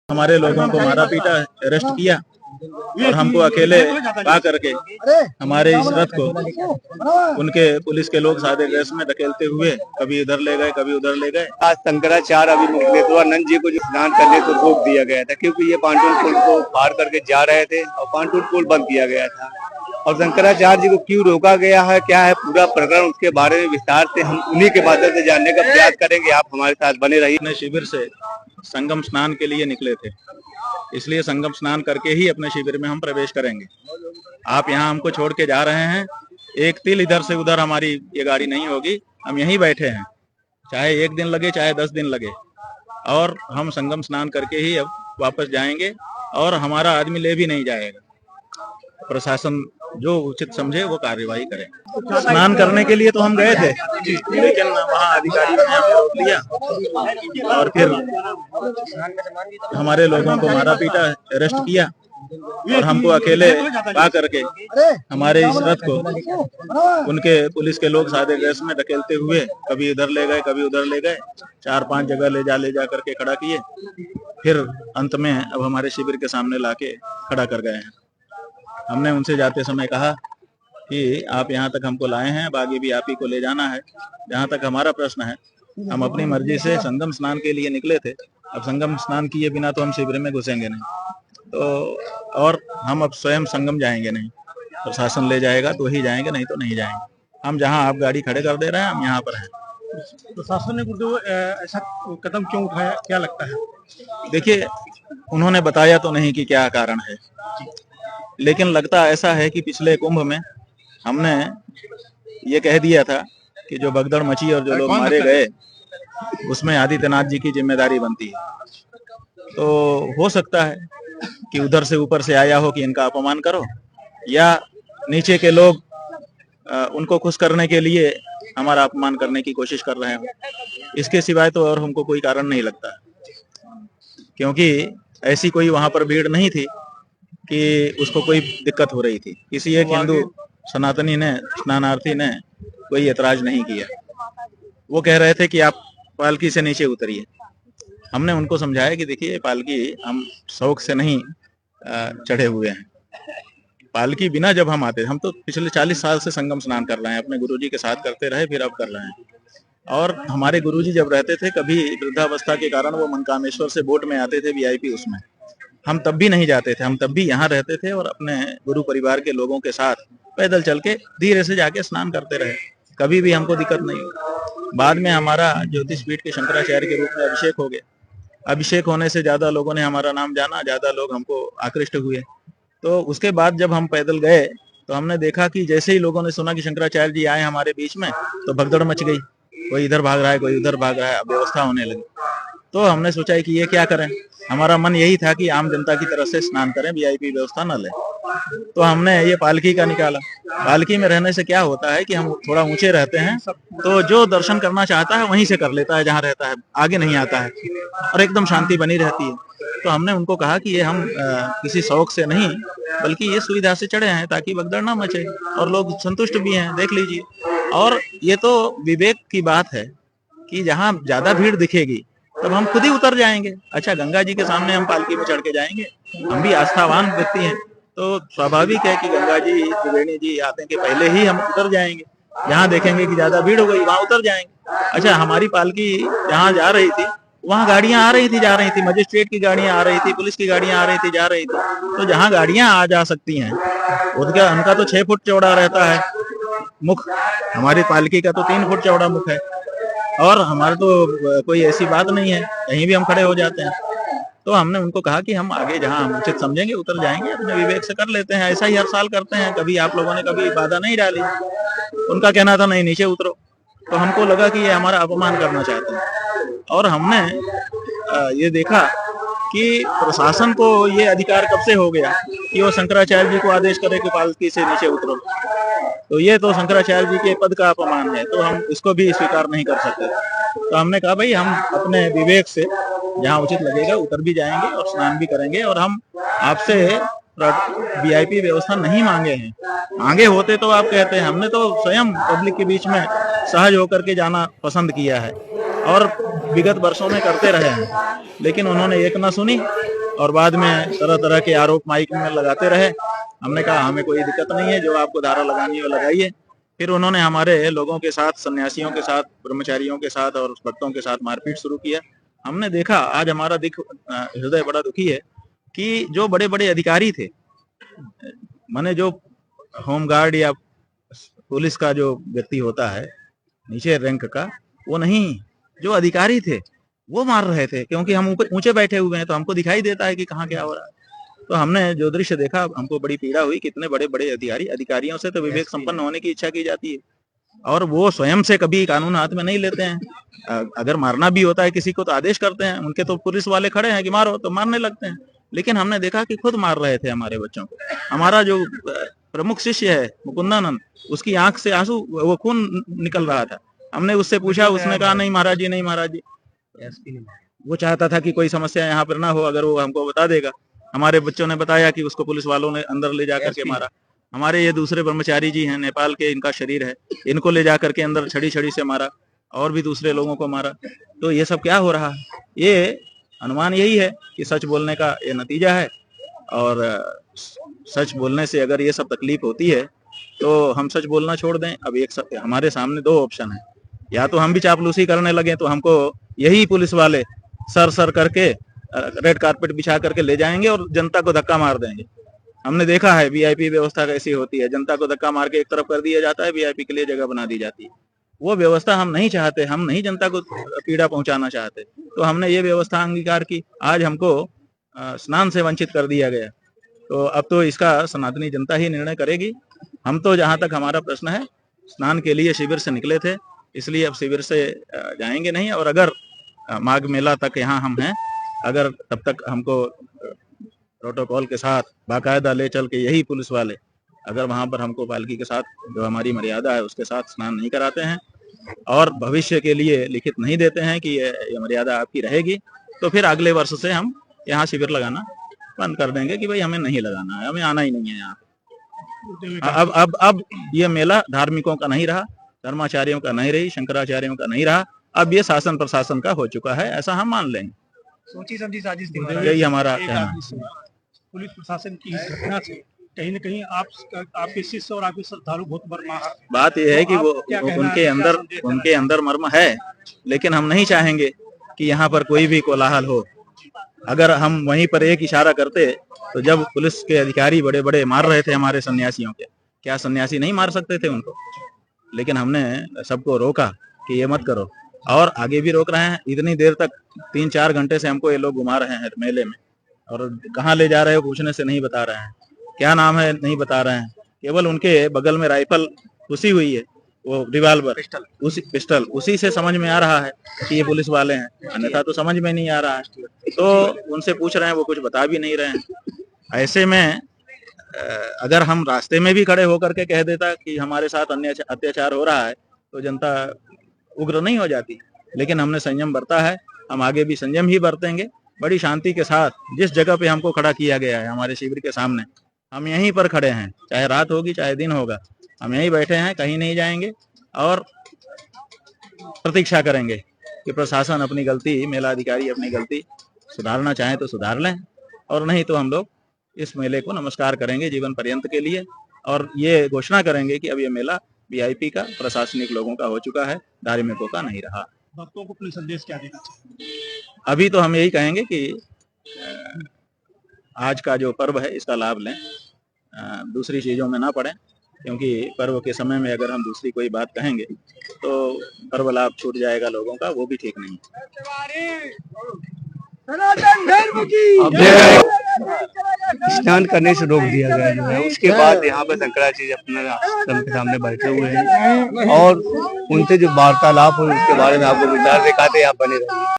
हमारे लोगों को मारा पीटा, अरेस्ट किया और हमको अकेले पा करके हमारे इस रथ को उनके पुलिस के लोग सादे गैस में धकेलते हुए कभी इधर ले गए कभी उधर ले गए। आज शंकराचार्य अभिमुखनेतवानंद जी को जो स्नान करने को रोक दिया गया था, क्योंकि ये पांटून पुल को पार करके जा रहे थे और पांटून पुल बंद किया गया था। और शंकराचार्य जी को क्यों रोका गया है, क्या है पूरा प्रकरण, उसके बारे में विस्तार से हम उन्हीं के माध्यम से जानने का प्रयास करेंगे। आप हमारे साथ बने रहिए। अपने शिविर से संगम स्नान के लिए निकले थे, इसलिए संगम स्नान करके ही अपने शिविर में हम प्रवेश करेंगे। आप यहाँ हमको छोड़ के जा रहे हैं, एक तिल इधर से उधर हमारी ये गाड़ी नहीं होगी। हम यहीं बैठे हैं, चाहे 1 दिन लगे चाहे 10 दिन लगे, और हम संगम स्नान करके ही अब वापस जाएंगे और हमारा आदमी ले भी नहीं जाएगा। प्रशासन जो उचित समझे वो कार्यवाही करे। स्नान करने के लिए तो हम गए थे, लेकिन वहाँ अधिकारियों ने हमें रोक लिया और फिर हमारे लोगों को मारा पीटा, अरेस्ट किया और हमको अकेले पा करके हमारे इस रथ को उनके पुलिस के लोग सादे गैस में धकेलते हुए कभी इधर ले गए कभी उधर ले गए। 4-5 जगह ले जा करके खड़ा किए, फिर अंत में अब हमारे शिविर के सामने लाके खड़ा कर गए हैं। हमने उनसे जाते समय कहा कि आप यहाँ तक हमको लाए हैं, बागी भी आप ही को ले जाना है। जहाँ तक हमारा प्रश्न है, हम अपनी मर्जी से संगम स्नान के लिए निकले थे। अब संगम स्नान किए बिना तो हम शिविर में घुसेंगे नहीं, तो और हम अब स्वयं संगम जाएंगे नहीं। प्रशासन ले जाएगा तो ही जाएंगे, नहीं तो नहीं जाएंगे। हम जहाँ आप गाड़ी खड़े कर दे रहे हैं, हम यहाँ पर हैं। प्रशासन ने ऐसा कदम क्यों उठाया, क्या लगता है? देखिए, उन्होंने बताया तो नहीं कि क्या कारण है, लेकिन लगता ऐसा है कि पिछले कुंभ में हमने ये कह दिया था कि जो भगदड़ मची और जो लोग मारे गए उसमें आदित्यनाथ जी की जिम्मेदारी बनती है। तो हो सकता है कि उधर से ऊपर से आया हो कि इनका अपमान करो, या नीचे के लोग उनको खुश करने के लिए हमारा अपमान करने की कोशिश कर रहे हो। इसके सिवाय तो और हमको कोई कारण नहीं लगता, क्योंकि ऐसी कोई वहां पर भीड़ नहीं थी कि उसको कोई दिक्कत हो रही थी। किसी एक हिंदू सनातनी ने, स्नानार्थी ने कोई ऐतराज नहीं किया। वो कह रहे थे कि आप पालकी से नीचे उतरिए। हमने उनको समझाया कि देखिए, पालकी हम शौक से नहीं चढ़े हुए हैं। पालकी बिना जब हम आते, हम तो पिछले 40 साल से संगम स्नान कर रहे हैं, अपने गुरुजी के साथ करते रहे, फिर अब कर रहे हैं। और हमारे गुरुजी जब रहते थे, कभी वृद्धावस्था के कारण वो मनकामेश्वर से बोट में आते थे VIP, उसमें हम तब भी नहीं जाते थे। हम तब भी यहाँ रहते थे और अपने गुरु परिवार के लोगों के साथ पैदल चल के धीरे से जाके स्नान करते रहे, कभी भी हमको दिक्कत नहीं हुई। बाद में हमारा ज्योतिष पीठ के शंकराचार्य के रूप में अभिषेक हो गया। अभिषेक होने से ज्यादा लोगों ने हमारा नाम जाना, ज्यादा लोग हमको आकृष्ट हुए। तो उसके बाद जब हम पैदल गए तो हमने देखा कि जैसे ही लोगों ने सुना कि शंकराचार्य जी आए हमारे बीच में, तो भगदड़ मच गई। कोई इधर भाग रहा है, कोई उधर भाग रहा है, व्यवस्था होने लगी। तो हमने सोचा कि ये क्या करें। हमारा मन यही था कि आम जनता की तरह से स्नान करें, VIP व्यवस्था न लें। तो हमने ये पालकी का निकाला। पालकी में रहने से क्या होता है कि हम थोड़ा ऊंचे रहते हैं, तो जो दर्शन करना चाहता है वहीं से कर लेता है, जहाँ रहता है, आगे नहीं आता है, और एकदम शांति बनी रहती है। तो हमने उनको कहा कि ये हम किसी शौक से नहीं, बल्कि ये सुविधा से चढ़े हैं ताकि भगदड़ ना मचे, और लोग संतुष्ट भी हैं, देख लीजिए। और ये तो विवेक की बात है कि जहाँ ज्यादा भीड़ दिखेगी तब हम खुद ही उतर जाएंगे। अच्छा, गंगा जी के सामने हम पालकी में चढ़ के जाएंगे, हम भी आस्थावान व्यक्ति हैं, तो स्वाभाविक है कि गंगा जी, त्रिवेणी जी आते के पहले ही हम उतर जाएंगे। जहाँ देखेंगे कि ज्यादा भीड़ हो गई, वहां उतर जाएंगे। अच्छा, हमारी पालकी जहाँ जा रही थी, वहाँ गाड़ियां आ रही थी, जा रही थी, मजिस्ट्रेट की गाड़ियां आ रही थी, पुलिस की गाड़ियां आ रही थी, जा रही थी। तो जहाँ गाड़ियां आ जा सकती हैं, उनका तो 6 फुट चौड़ा रहता है मुख। हमारी पालकी का तो 3 फुट चौड़ा मुख है, और हमारे तो कोई ऐसी बात नहीं है, कहीं भी हम खड़े हो जाते हैं। तो हमने उनको कहा कि हम आगे जहां हम उचित समझेंगे उतर जाएंगे, अपने विवेक से कर लेते हैं। ऐसा ही हर साल करते हैं, कभी आप लोगों ने कभी बाधा नहीं डाली। उनका कहना था नहीं, नीचे उतरो। तो हमको लगा कि ये हमारा अपमान करना चाहते हैं, और हमने ये देखा कि प्रशासन को ये अधिकार कब से हो गया कि वो शंकराचार्य जी को आदेश करे कि पालकी से नीचे उतरो। तो ये तो शंकराचार्य जी के पद का अपमान है, तो हम इसको भी स्वीकार नहीं कर सकते। तो हमने कहा भाई, हम अपने विवेक से जहाँ उचित लगेगा उतर भी जाएंगे और स्नान भी करेंगे, और हम आपसे VIP व्यवस्था नहीं मांगे हैं। मांगे होते तो आप कहते हैं। हमने तो स्वयं पब्लिक के बीच में सहज होकर के जाना पसंद किया है, और विगत वर्षों में करते रहे हैं, लेकिन उन्होंने एक न सुनी और बाद में तरह तरह के आरोप माइक में लगाते रहे। हमने कहा हमें कोई दिक्कत नहीं है, जो आपको धारा लगानी है वो लगाइए। फिर उन्होंने हमारे लोगों के साथ, सन्यासियों के साथ, ब्रह्मचारियों के साथ और भक्तों के साथ मारपीट शुरू किया। हमने देखा, आज हमारा हृदय बड़ा दुखी है कि जो बड़े बड़े अधिकारी थे, माने जो होमगार्ड या पुलिस का जो व्यक्ति होता है नीचे रैंक का, वो नहीं, जो अधिकारी थे वो मार रहे थे, क्योंकि हम ऊंचे बैठे हुए हैं तो हमको दिखाई देता है कि कहाँ क्या हो रहा है। तो हमने जो दृश्य देखा हमको बड़ी पीड़ा हुई। कितने बड़े बड़े अधिकारियों से तो विवेक संपन्न होने की इच्छा की जाती है, और वो स्वयं से कभी कानून हाथ में नहीं लेते हैं। अगर मारना भी होता है किसी को तो आदेश करते हैं, उनके तो पुलिस वाले खड़े हैं कि मारो, तो मारने लगते हैं। लेकिन हमने देखा कि खुद मार रहे थे हमारे बच्चों को। हमारा जो प्रमुख शिष्य है मुकुंदानंद, उसकी आंख से आंसू, वो खून निकल रहा था। हमने उससे पूछा, उसने कहा नहीं महाराज जी, नहीं महाराज जी। वो चाहता था कि कोई समस्या यहाँ पर ना हो, अगर वो हमको बता देगा। हमारे बच्चों ने बताया कि उसको पुलिस वालों ने अंदर ले जाकर के मारा। हमारे ये दूसरे ब्रह्मचारी जी हैं, नेपाल के, इनका शरीर है, इनको ले जाकर के अंदर छड़ी छड़ी से मारा, और भी दूसरे लोगों को मारा। तो ये सब क्या हो रहा है? ये अनुमान यही है कि सच बोलने का ये नतीजा है, और सच बोलने से अगर ये सब तकलीफ होती है तो हम सच बोलना छोड़ दें। अब हमारे सामने दो ऑप्शन है, या तो हम भी चापलूसी करने लगे तो हमको यही पुलिस वाले सर करके रेड कारपेट बिछा करके ले जाएंगे और जनता को धक्का मार देंगे। हमने देखा है वीआईपी व्यवस्था कैसी होती है, जनता को धक्का मार के एक तरफ कर दिया जाता है, वीआईपी के लिए जगह बना दी जाती है। वो व्यवस्था हम नहीं चाहते, हम नहीं जनता को पीड़ा पहुंचाना चाहते, तो हमने ये व्यवस्था अंगीकार की। आज हमको स्नान से वंचित कर दिया गया, तो अब तो इसका सनातनी जनता ही निर्णय करेगी। हम तो जहां तक हमारा प्रश्न है, स्नान के लिए शिविर से निकले थे, इसलिए अब शिविर से जाएंगे नहीं। और अगर माघ मेला तक यहाँ हम हैं, अगर तब तक हमको प्रोटोकॉल के साथ बाकायदा ले चल के यही पुलिस वाले अगर वहां पर हमको पालकी के साथ, जो हमारी मर्यादा है उसके साथ स्नान नहीं कराते हैं और भविष्य के लिए लिखित नहीं देते हैं कि ये मर्यादा आपकी रहेगी, तो फिर अगले वर्ष से हम यहाँ शिविर लगाना बंद कर देंगे कि भाई हमें नहीं लगाना है, हमें आना ही नहीं है यहाँ। अब ये मेला धार्मिकों का नहीं रहा, धर्माचार्यों का नहीं रही, शंकराचार्यों का नहीं रहा, अब ये शासन प्रशासन का हो चुका है, ऐसा हम मान लेंगे। सोची समझी साजिश थी, यही हमारा कहना है। पुलिस प्रशासन की इस घटना से कहीं न कहीं आपके शिष्य और आपके श्रद्धालु बहुत बर्माहत। बात यह है कि वो उनके अंदर मर्म है, लेकिन हम नहीं चाहेंगे कि यहाँ पर कोई भी कोलाहल हो। अगर हम वहीं पर एक इशारा करते, तो जब पुलिस के अधिकारी बड़े बड़े मार रहे थे हमारे सन्यासियों के, क्या सन्यासी नहीं मार सकते थे उनको? लेकिन हमने सबको रोका कि ये मत करो, और आगे भी रोक रहे हैं। इतनी देर तक 3-4 घंटे से हमको ये लोग घुमा रहे हैं मेले में, और कहाँ ले जा रहे हो पूछने से नहीं बता रहे हैं, क्या नाम है नहीं बता रहे हैं। केवल उनके बगल में राइफल घुसी हुई है, वो रिवाल्वर, पिस्टल, उसी से समझ में आ रहा है कि ये पुलिस वाले हैं, अन्यथा तो समझ में नहीं आ रहा है। तो उनसे पूछ रहे हैं, वो कुछ बता भी नहीं रहे हैं। ऐसे में अगर हम रास्ते में भी खड़े होकर के कह देता कि हमारे साथ अन्य अत्याचार हो रहा है, तो जनता उग्र नहीं हो जाती। लेकिन हमने संयम बरता है, हम आगे भी संयम ही बरतेंगे, बड़ी शांति के साथ। जिस जगह पे हमको खड़ा किया गया है हमारे शिविर के सामने, हम यहीं पर खड़े हैं, चाहे रात होगी चाहे दिन होगा, हम यहीं बैठे हैं, कहीं नहीं जाएंगे, और प्रतीक्षा करेंगे कि प्रशासन अपनी गलती, मेला अधिकारी अपनी गलती सुधारना चाहे तो सुधार लें, और नहीं तो हम लोग इस मेले को नमस्कार करेंगे जीवन पर्यंत के लिए, और ये घोषणा करेंगे कि अब ये मेला वीआईपी का, प्रशासनिक लोगों का हो चुका है, धार्मिकों का नहीं रहा। भक्तों को अपने संदेश क्या देना चाहिए? अभी तो हम यही कहेंगे कि आज का जो पर्व है इसका लाभ लें, दूसरी चीजों में ना पड़ें, क्योंकि पर्व के समय में अगर हम दूसरी कोई बात कहेंगे तो पर्व लाभ छूट जाएगा लोगों का, वो भी ठीक नहीं है। स्नान करने से रोक दिया गया जो है, उसके बाद यहाँ पे शंकराचार्य अपने आश्रम के सामने बैठे हुए हैं, और उनसे जो वार्तालाप हो उसके बारे में आपको विचार दिखाते, आप बने रहिए।